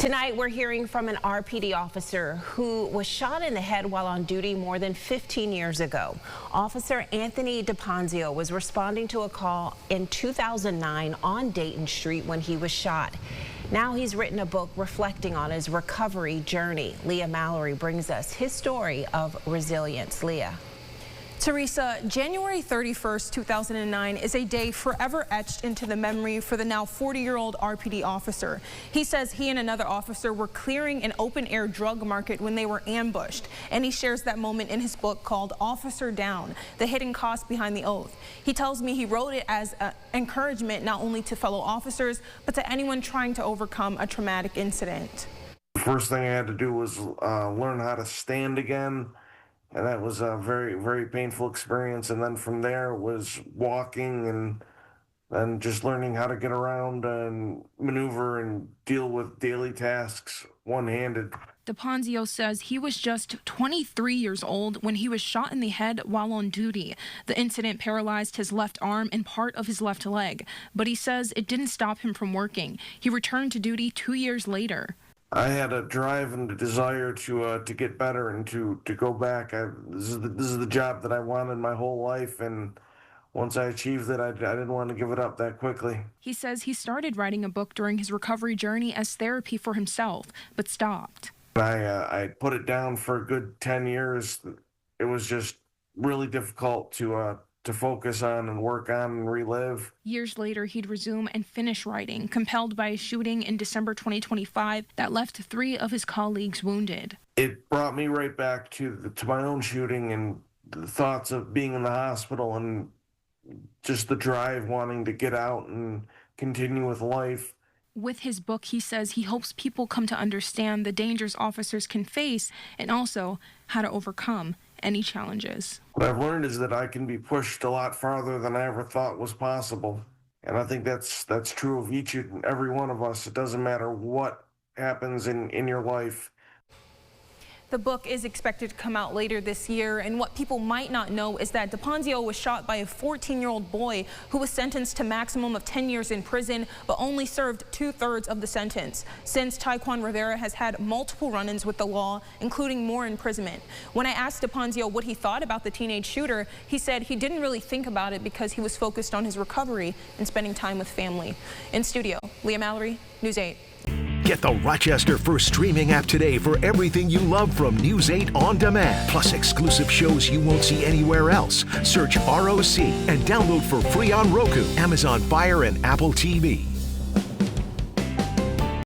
Tonight, we're hearing from an RPD officer who was shot in the head while on duty more than 15 years ago. Officer Anthony DiPonzio was responding to a call in 2009 on Dayton Street when he was shot. Now he's written a book reflecting on his recovery journey. Leah Mallory brings us his story of resilience. Leah. Teresa, January 31st, 2009 is a day forever etched into the memory for the now 40-year-old RPD officer. He says he and another officer were clearing an open-air drug market when they were ambushed, and he shares that moment in his book called Officer Down, The Hidden Cost Behind the Oath. He tells me he wrote it as encouragement not only to fellow officers, but to anyone trying to overcome a traumatic incident. The first thing I had to do was learn how to stand again. And that was a very, very painful experience. And then from there was walking and just learning how to get around and maneuver and deal with daily tasks one-handed. DiPonzio says he was just 23 years old when he was shot in the head while on duty. The incident paralyzed his left arm and part of his left leg, but he says it didn't stop him from working. He returned to duty 2 years later. I had a drive and a desire to get better and to go back. This is the job that I wanted my whole life, and once I achieved it, I didn't want to give it up that quickly. He says he started writing a book during his recovery journey as therapy for himself, but stopped. I put it down for a good 10 years. It was just really difficult to focus on and work on and relive. Years later, he'd resume and finish writing, compelled by a shooting in December 2025 that left 3 of his colleagues wounded. It brought me right back to my own shooting and the thoughts of being in the hospital and just the drive wanting to get out and continue with life. With his book, he says he hopes people come to understand the dangers officers can face and also how to overcome any challenges. What I've learned is that I can be pushed a lot farther than I ever thought was possible. And I think that's true of each and every one of us. It doesn't matter what happens in your life. The book is expected to come out later this year, and what people might not know is that DiPonzio was shot by a 14-year-old boy who was sentenced to maximum of 10 years in prison, but only served 2/3 of the sentence. Since Taekwon Rivera has had multiple run-ins with the law, including more imprisonment. When I asked DiPonzio what he thought about the teenage shooter, he said he didn't really think about it because he was focused on his recovery and spending time with family. In studio, Leah Mallory, News 8. Get the Rochester First streaming app today for everything you love from News 8 On Demand. Plus exclusive shows you won't see anywhere else. Search ROC and download for free on Roku, Amazon Fire, and Apple TV.